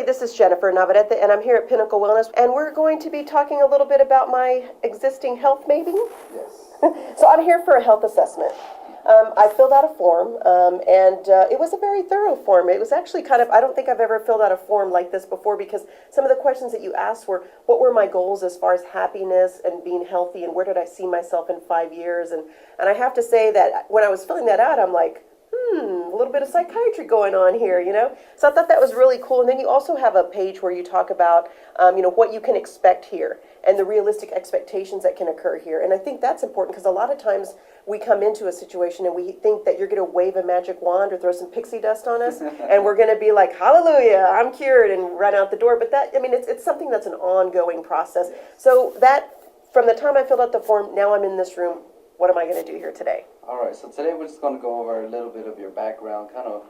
everybody, this is Jennifer Navarrete, and I'm here at Pinnacle Wellness, and we're going to be talking a little bit about my existing health, maybe? Yes. So I'm here for a health assessment. I filled out a form, and it was a very thorough form. It was actually kind of, I don't think I've ever filled out a form like this before, because some of the questions that you asked were, what were my goals as far as happiness and being healthy, and where did I see myself in 5 years? And I have to say that when I was filling that out, I'm like, a little bit of psychiatry going on here, you know? So I thought that was really cool. And then you also have a page where you talk about, what you can expect here and the realistic expectations that can occur here. And I think that's important because a lot of times we come into a situation and we think that you're going to wave a magic wand or throw some pixie dust on us and we're going to be like, hallelujah, I'm cured, and run out the door. But that, it's something that's an ongoing process. So that, from the time I filled out the form, now I'm in this room, what am I going to do here today? All right, so today we're just going to go over a little bit of your background, kind of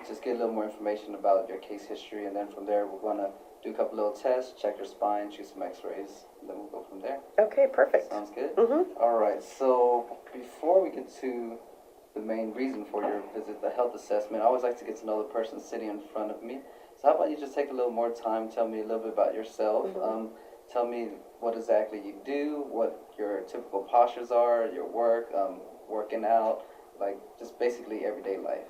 just get a little more information about your case history, and then from there we're going to do a couple little tests, check your spine, shoot some x-rays, and then we'll go from there. Okay, perfect. Sounds good? Mm-hmm. All right, so before we get to the main reason for your visit, the health assessment, I always like to get to know the person sitting in front of me. So how about you just take a little more time, tell me a little bit about yourself, tell me what exactly you do, what your typical postures are, your work, working out, like just basically everyday life.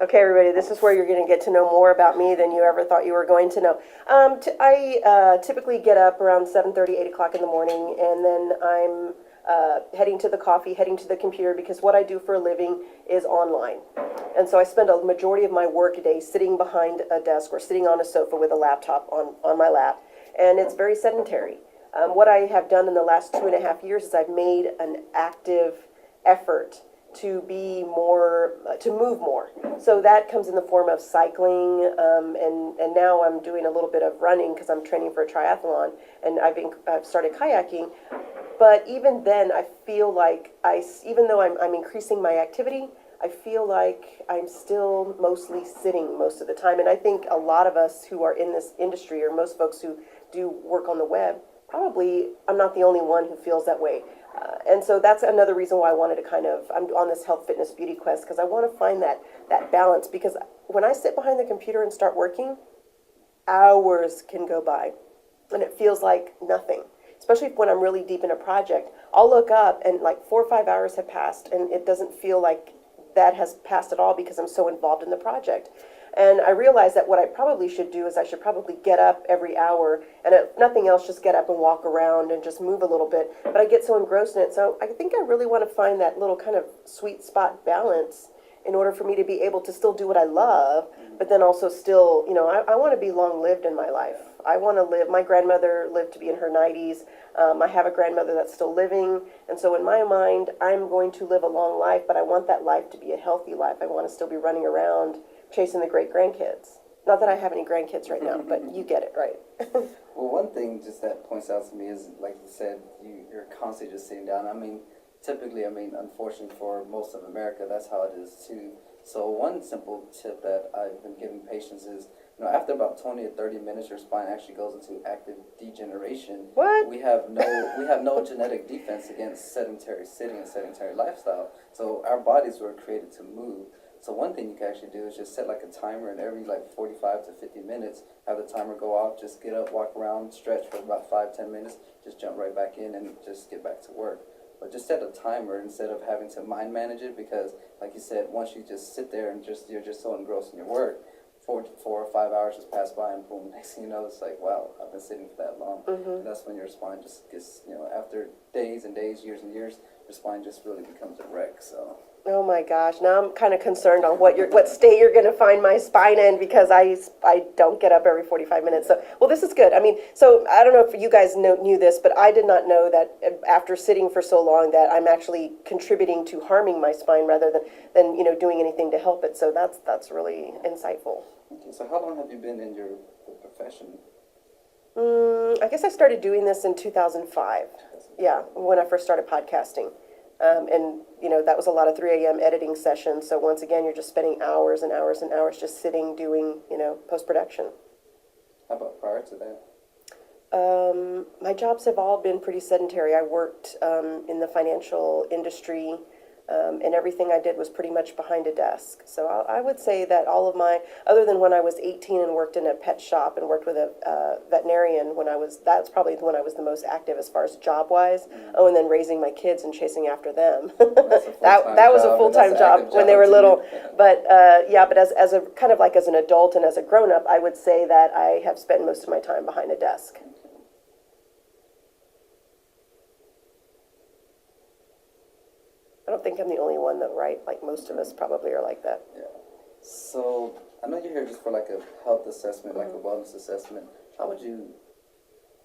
Okay, everybody, this is where you're going to get to know more about me than you ever thought you were going to know. I typically get up around 7:30, 8 o'clock in the morning, and then I'm heading to the coffee, heading to the computer, because what I do for a living is online. And so I spend a majority of my work day sitting behind a desk or sitting on a sofa with a laptop on my lap, and it's very sedentary. What I have done in the last 2.5 years is I've made an active effort to be more, to move more. So that comes in the form of cycling, and now I'm doing a little bit of running because I'm training for a triathlon, and I've started kayaking. But even then, I feel like even though I'm increasing my activity, I feel like I'm still mostly sitting most of the time. And I think a lot of us who are in this industry, or most folks who do work on the web, probably I'm not the only one who feels that way. And so that's another reason why I wanted to I'm on this health, fitness, beauty quest, because I want to find that balance. Because when I sit behind the computer and start working, hours can go by, and it feels like nothing. Especially when I'm really deep in a project, I'll look up and like 4 or 5 hours have passed, and it doesn't feel like that has passed at all because I'm so involved in the project. And I realized that what I probably should do is I should probably get up every hour, and if nothing else, just get up and walk around and just move a little bit. But I get so engrossed in it. So I think I really want to find that little kind of sweet spot balance in order for me to be able to still do what I love, but then also still, I want to be long-lived in my life. I want to live. My grandmother lived to be in her 90s. I have a grandmother that's still living. And so in my mind, I'm going to live a long life, but I want that life to be a healthy life. I want to still be running around chasing the great grandkids. Not that I have any grandkids right now, but you get it, right? Well, one thing just that points out to me is, like you said, you're constantly just sitting down. Typically, unfortunately for most of America, that's how it is too. So one simple tip that I've been giving patients is, after about 20 or 30 minutes, your spine actually goes into active degeneration. What? We have no genetic defense against sedentary sitting and sedentary lifestyle. So our bodies were created to move. So one thing you can actually do is just set like a timer, and every 45 to 50 minutes, have the timer go off, just get up, walk around, stretch for about 5-10 minutes, just jump right back in and just get back to work. But just set a timer instead of having to mind manage it, because like you said, once you just sit there and you're just so engrossed in your work, 4 or 5 hours just pass by, and boom, next thing you know, it's like, wow, I've been sitting for that long. And that's when your spine just gets, after days and days, years and years, your spine just really becomes a wreck. So. Oh my gosh! Now I'm kind of concerned on what state you're going to find my spine in, because I don't get up every 45 minutes. So, well, this is good. So I don't know if you guys knew this, but I did not know that after sitting for so long that I'm actually contributing to harming my spine rather than doing anything to help it. So that's really insightful. Okay, so how long have you been in your profession? I guess I started doing this in 2005. Yeah, when I first started podcasting. And that was a lot of 3 a.m. editing sessions. So once again, you're just spending hours and hours and hours just sitting doing, post-production. How about prior to that? My jobs have all been pretty sedentary. I worked in the financial industry And everything I did was pretty much behind a desk. So I would say that all of my, other than when I was 18 and worked in a pet shop and worked with a veterinarian that's probably when I was the most active as far as job-wise. Oh, and then raising my kids and chasing after them. That was a full-time job when they were little. But but as a kind of like as an adult and as a grown-up, I would say that I have spent most of my time behind a desk. I don't think I'm the only one though, right? Like most of us probably are like that. Yeah. So I know you're here just for like a health assessment, like a wellness assessment. How would you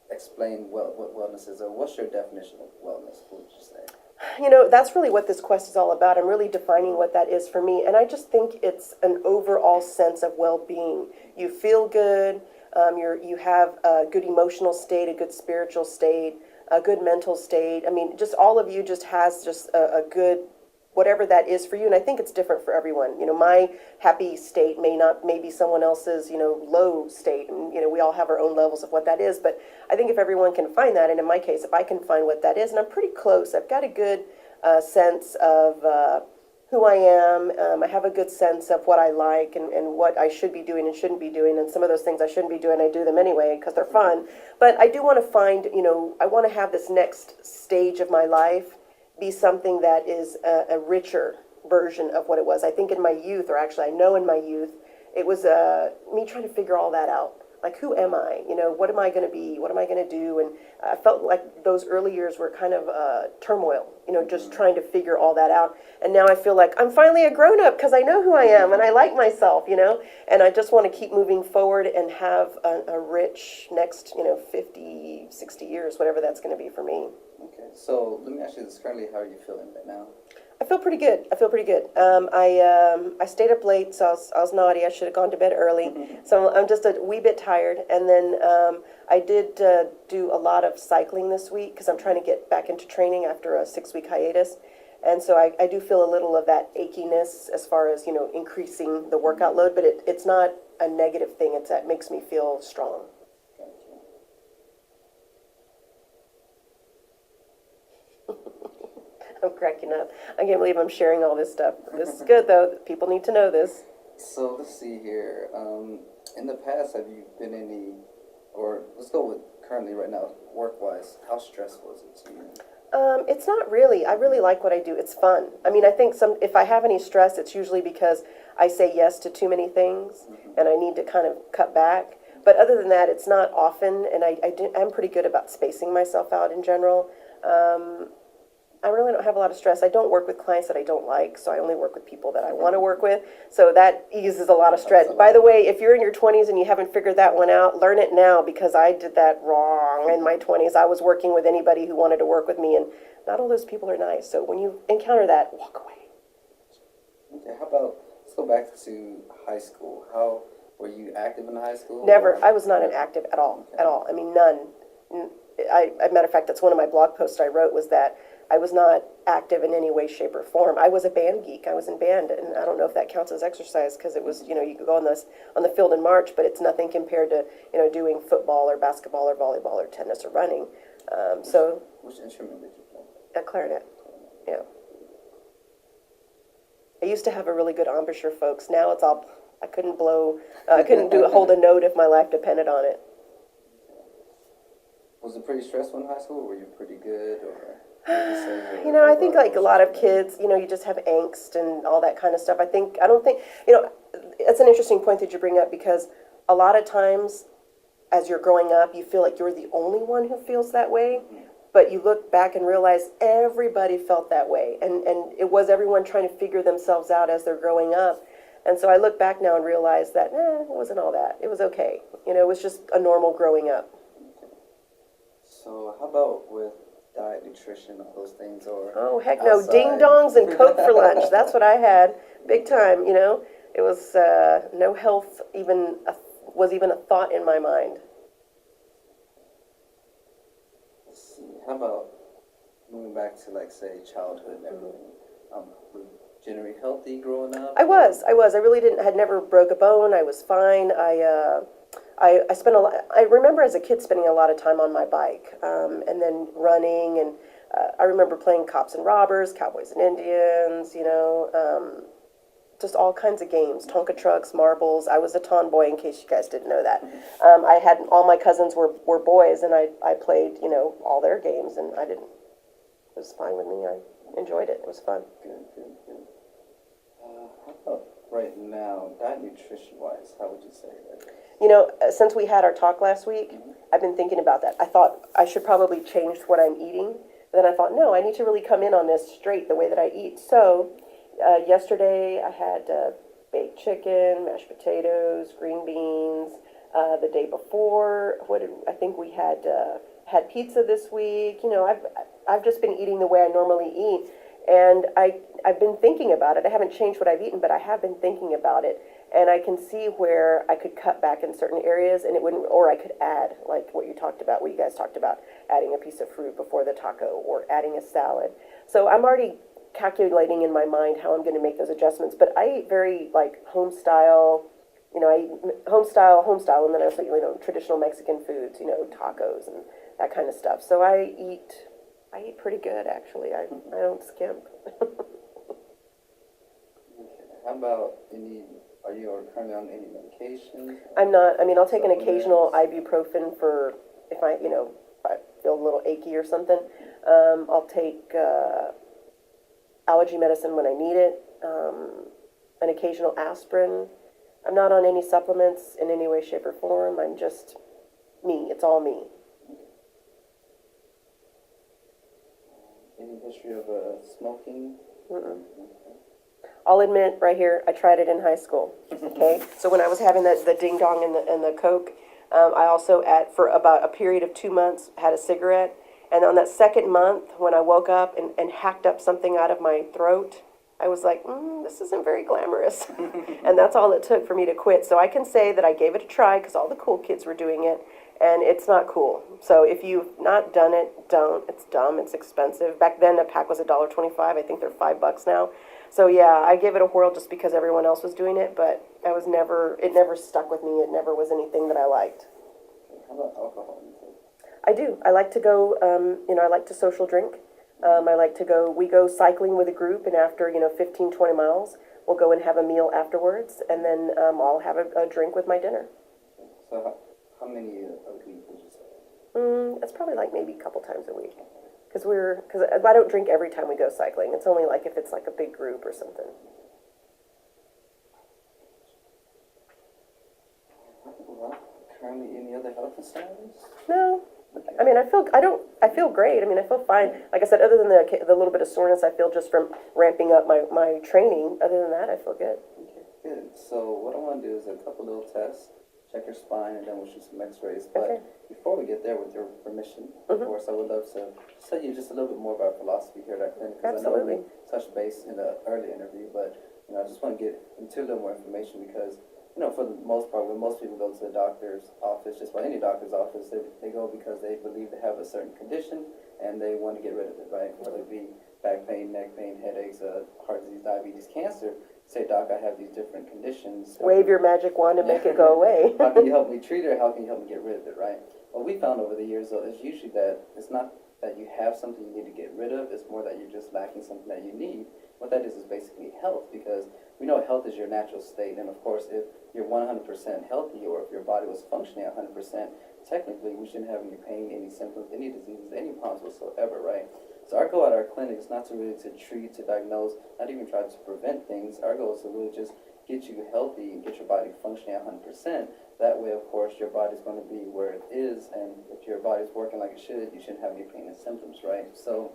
explain what wellness is, or what's your definition of wellness? What would you say? You know, that's really what this quest is all about. I'm really defining what that is for me. And I just think it's an overall sense of well-being. You feel good. You have a good emotional state, a good spiritual state, a good mental state. I mean, just all of you just has just a good, whatever that is for you. And I think it's different for everyone. You know, my happy state may be someone else's, low state. And, we all have our own levels of what that is. But I think if everyone can find that, and in my case, if I can find what that is, and I'm pretty close, I've got a good sense of who I am. I have a good sense of what I like and what I should be doing and shouldn't be doing. And some of those things I shouldn't be doing, I do them anyway because they're fun. But I do want to find, I want to have this next stage of my life be something that is a richer version of what it was. I think in my youth, or actually I know in my youth, it was me trying to figure all that out. Like, who am I? What am I going to be? What am I going to do? And I felt like those early years were kind of turmoil, just trying to figure all that out. And now I feel like I'm finally a grown-up because I know who I am and I like myself, And I just want to keep moving forward and have a rich next, 50, 60 years, whatever that's going to be for me. Okay, so let me ask you this. Currently, how are you feeling right now? I feel pretty good. I stayed up late, so I was naughty. I should have gone to bed early. So I'm just a wee bit tired. And then I did do a lot of cycling this week because I'm trying to get back into training after a 6-week hiatus. And so I do feel a little of that achiness as far as, increasing the workout load. But it's not a negative thing. It makes me feel strong. I'm cracking up. I can't believe I'm sharing all this stuff. This is good, though. People need to know this. So let's see here. In the past, have you been or let's go with currently right now, work-wise, how stressful is it to you? It's not really. I really like what I do. It's fun. I mean, I think if I have any stress, it's usually because I say yes to too many things, and I need to kind of cut back. But other than that, it's not often, and I'm pretty good about spacing myself out in general. I really don't have a lot of stress. I don't work with clients that I don't like, so I only work with people that I want to work with. So that eases a lot of stress. By the way, if you're in your 20s and you haven't figured that one out, learn it now because I did that wrong in my 20s. I was working with anybody who wanted to work with me, and not all those people are nice. So when you encounter that, walk away. Okay, let's go back to high school. How were you active in high school? Never. I was not an active at all, at all. I mean, none. As a matter of fact, that's one of my blog posts I wrote was that I was not active in any way, shape, or form. I was a band geek. I was in band, and I don't know if that counts as exercise because it was, you could go on the field and march, but it's nothing compared to, doing football or basketball or volleyball or tennis or running. Which instrument did you play? A clarinet. Yeah. I used to have a really good embouchure, folks. Now it's all I couldn't hold a note if my life depended on it. Was it pretty stressful in high school? Or were you pretty good, or? I think like a lot of kids, you just have angst and all that kind of stuff. I don't think, it's an interesting point that you bring up because a lot of times as you're growing up, you feel like you're the only one who feels that way, but you look back and realize everybody felt that way. And it was everyone trying to figure themselves out as they're growing up. And so I look back now and realize that, it wasn't all that. It was okay. It was just a normal growing up. So how about with diet, nutrition, all those things, or oh heck no, ding dongs and Coke for lunch. That's what I had, big time. It was no health was even a thought in my mind. Let's see. How about moving back to like say childhood and everything? Were you generally healthy growing up? I was. I really had never broke a bone. I was fine. I spent I remember as a kid spending a lot of time on my bike, and then running, and I remember playing cops and robbers, cowboys and Indians, just all kinds of games, Tonka trucks, marbles. I was a tomboy, in case you guys didn't know that. I had all my cousins were boys, and I played, all their games, and I didn't. It was fine with me. I enjoyed it. It was fun. Good, good, good. How about right now, diet nutrition-wise, how would you say that? Since we had our talk last week, I've been thinking about that. I thought I should probably change what I'm eating. Then I thought, no, I need to really come in on this straight, the way that I eat. So yesterday I had baked chicken, mashed potatoes, green beans. The day before, I think we had pizza this week. I've just been eating the way I normally eat, and I've been thinking about it. I haven't changed what I've eaten, but I have been thinking about it, and I can see where I could cut back in certain areas, and it wouldn't, or I could add, like what you guys talked about, adding a piece of fruit before the taco, or adding a salad. So I'm already calculating in my mind how I'm going to make those adjustments. But I eat very home style. I eat home style, and then I also eat traditional Mexican foods, tacos and that kind of stuff. So I eat pretty good, actually. I don't skimp. How about are you currently on any medications? I'm not. I mean, I'll take an Supplements? occasional ibuprofen for if I feel a little achy or something. I'll take allergy medicine when I need it. An occasional aspirin. I'm not on any supplements in any way, shape, or form. I'm just me. It's all me. Any history of smoking? Mm-mm. I'll admit right here, I tried it in high school. Okay, so when I was having the ding dong and the Coke, I also for about a period of 2 months had a cigarette. And on that second month, when I woke up and hacked up something out of my throat, I was like, this isn't very glamorous. And that's all it took for me to quit. So I can say that I gave it a try because all the cool kids were doing it. And it's not cool. So if you've not done it, don't. It's dumb. It's expensive. Back then, a pack was $1.25. I think they're $5 now. So yeah, I gave it a whirl just because everyone else was doing it. But it never stuck with me. It never was anything that I liked. How about alcohol? I do. I like to go, I like to social drink. We go cycling with a group, and after, 15, 20 miles, we'll go and have a meal afterwards, and then I'll have a drink with my dinner. So how many a week would you say? It's probably maybe a couple times a week. Because I don't drink every time we go cycling. It's only if it's a big group or something. Well, currently any other health concerns? No. I mean, I feel great. I mean, I feel fine. Like I said, other than the little bit of soreness I feel just from ramping up my training, other than that, I feel good. Okay, good. So what I want to do is a couple little tests, check your spine, and then we'll shoot some x-rays. But before we get there, with your permission, of course, I would love to tell you just a little bit more about philosophy here at our clinic. Because I know we touched base in the early interview, but I just want to get into a little more information because for the most part, when most people go to the doctor's office, just about any doctor's office, they go because they believe they have a certain condition and they want to get rid of it, right? Whether it be back pain, neck pain, headaches, heart disease, diabetes, cancer. Say, doc, I have these different conditions. Wave your magic wand and make it go away. How can you help me treat it, or how can you help me get rid of it, right? What we found over the years, though, is usually that it's not that you have something you need to get rid of, it's more that you're just lacking something that you need. What that is basically health, because we know health is your natural state, and of course, if you're 100% healthy, or if your body was functioning at 100%, technically, we shouldn't have any pain, any symptoms, any diseases, any problems whatsoever, right? So our goal at our clinic is not to really to treat, to diagnose, not even try to prevent things. Our goal is to really just get you healthy and get your body functioning at 100%. That way, of course, your body's going to be where it is, and if your body's working like it should, you shouldn't have any pain and symptoms, right? So,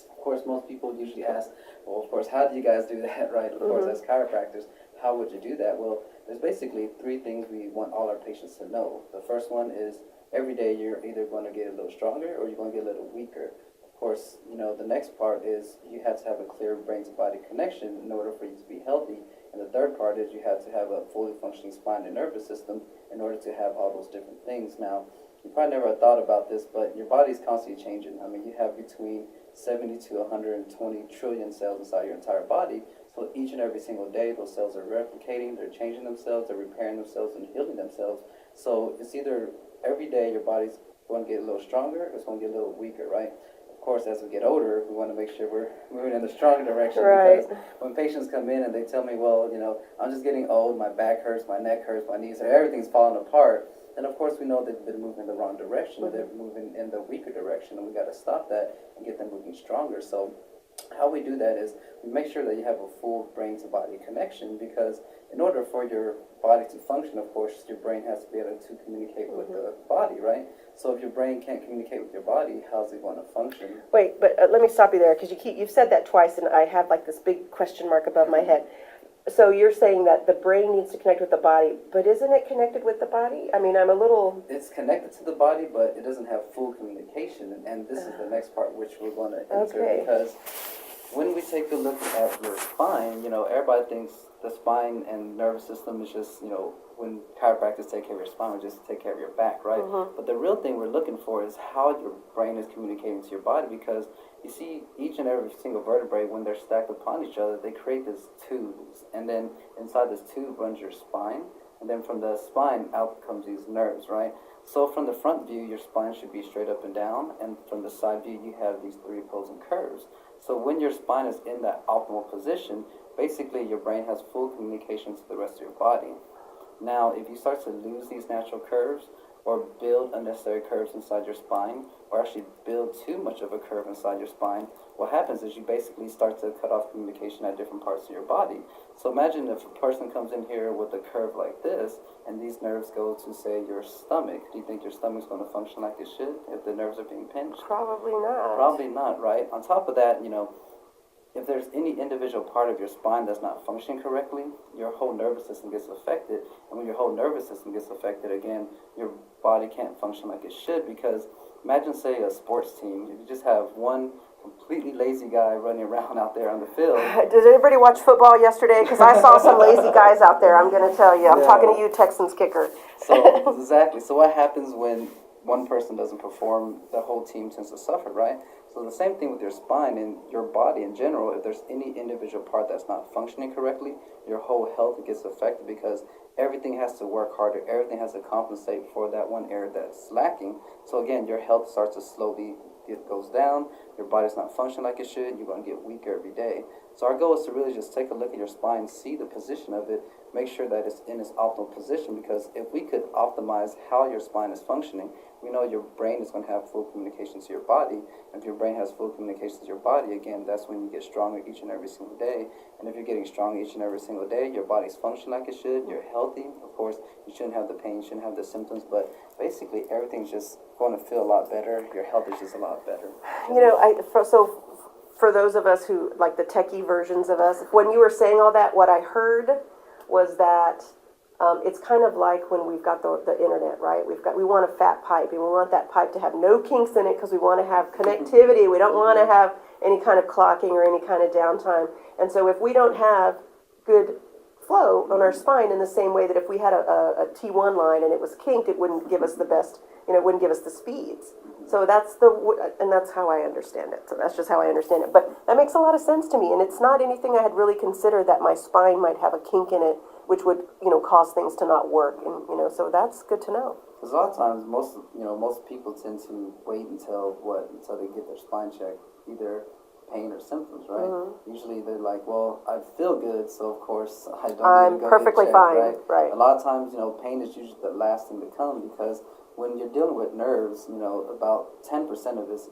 of course, most people usually ask, well, of course, how do you guys do that, right? Of course, as chiropractors, how would you do that? Well, there's basically 3 things we want all our patients to know. The first one is every day you're either going to get a little stronger or you're going to get a little weaker. Of course, the next part is you have to have a clear brain-to-body connection in order for you to be healthy. And the third part is you have to have a fully functioning spine and nervous system in order to have all those different things. Now, you probably never thought about this, but your body's constantly changing. I mean, you have between 70 to 120 trillion cells inside your entire body. So each and every single day, those cells are replicating, they're changing themselves, they're repairing themselves, and healing themselves. So it's either every day your body's going to get a little stronger or it's going to get a little weaker, right? Of course, as we get older, we want to make sure we're moving in the strong direction. Right. Because when patients come in and they tell me, well, I'm just getting old, my back hurts, my neck hurts, my knees hurt, everything's falling apart, then of course we know they've been moving in the wrong direction. Mm-hmm. They're moving in the weaker direction, and we got to stop that and get them moving stronger. So how we do that is we make sure that you have a full brain-to-body connection, because in order for your body to function, of course, your brain has to be able to communicate with the body, right? So if your brain can't communicate with your body, how's it going to function? Wait, but let me stop you there, because you've said that twice, and I have like this big question mark above my head. So you're saying that the brain needs to connect with the body, but isn't it connected with the body? I mean, I'm a little... It's connected to the body, but it doesn't have full communication, and this is the next part which we're going to enter, Okay. because when we take a look at your spine, everybody thinks the spine and nervous system is just, when chiropractors take care of your spine, we just take care of your back, right? But the real thing we're looking for is how your brain is communicating to your body, because you see each and every single vertebrae, when they're stacked upon each other, they create this tubes, and then inside this tube runs your spine, and then from the spine out comes these nerves, right? So from the front view, your spine should be straight up and down, and from the side view, you have these three opposing curves. So when your spine is in that optimal position, basically your brain has full communication to the rest of your body. Now, if you start to lose these natural curves, or build unnecessary curves inside your spine, or actually build too much of a curve inside your spine, what happens is you basically start to cut off communication at different parts of your body. So imagine if a person comes in here with a curve like this, and these nerves go to, say, your stomach. Do you think your stomach's going to function like it should if the nerves are being pinched? Probably not. Probably not, right? On top of that, if there's any individual part of your spine that's not functioning correctly, your whole nervous system gets affected. And when your whole nervous system gets affected, again, your body can't function like it should, because imagine, say, a sports team. If you just have one completely lazy guy running around out there on the field. Did anybody watch football yesterday? Because I saw some lazy guys out there, I'm going to tell you. I'm talking to you, Texans kicker. So, exactly. So what happens when one person doesn't perform? The whole team tends to suffer, right? So the same thing with your spine and your body in general. If there's any individual part that's not functioning correctly, your whole health gets affected, because everything has to work harder. Everything has to compensate for that one area that's lacking. So again, your health starts to slowly goes down. Your body's not functioning like it should. You're going to get weaker every day. So our goal is to really just take a look at your spine, see the position of it, make sure that it's in its optimal position, because if we could optimize how your spine is functioning, we know your brain is going to have full communication to your body. And if your brain has full communication to your body, again, that's when you get stronger each and every single day. And if you're getting strong each and every single day, your body's functioning like it should, you're healthy. Of course, you shouldn't have the pain, you shouldn't have the symptoms, but basically everything's just going to feel a lot better. Your health is just a lot better. So for those of us who, like the techie versions of us, when you were saying all that, what I heard was that it's kind of like when we've got the internet, right? We want a fat pipe, and we want that pipe to have no kinks in it, because we want to have connectivity. We don't want to have any kind of clocking or any kind of downtime. And so if we don't have good flow on our spine, in the same way that if we had a T1 line and it was kinked, it wouldn't give us the best, it wouldn't give us the speeds. So that's how I understand it. So that's just how I understand it. But that makes a lot of sense to me, and it's not anything I had really considered, that my spine might have a kink in it, which would, cause things to not work. And, so that's good to know. Because a lot of times, most people tend to wait until they get their spine checked, either pain or symptoms, right? Usually they're like, well, I feel good, so of course I don't I'm need to go perfectly get checked, fine, right? A lot of times, pain is usually the last thing to come, because when you're dealing with nerves, about 10% of it is,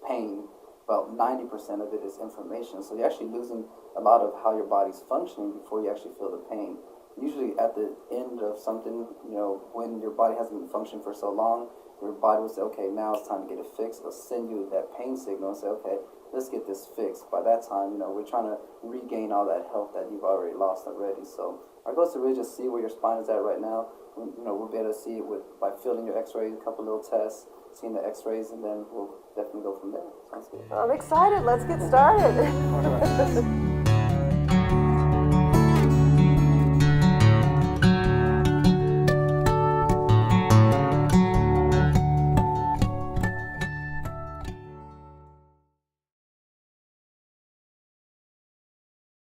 pain. About 90% of it is inflammation. So you're actually losing a lot of how your body's functioning before you actually feel the pain. Usually at the end of something, when your body hasn't been functioning for so long, your body will say, okay, now it's time to get it fixed. It'll send you that pain signal and say, okay, let's get this fixed. By that time, we're trying to regain all that health that you've already lost already. So our goal is to really just see where your spine is at right now. We'll be able to see it by filling your x-rays, a couple little tests, seeing the x-rays, and then we'll definitely go from there. Sounds good. I'm excited. Let's get started.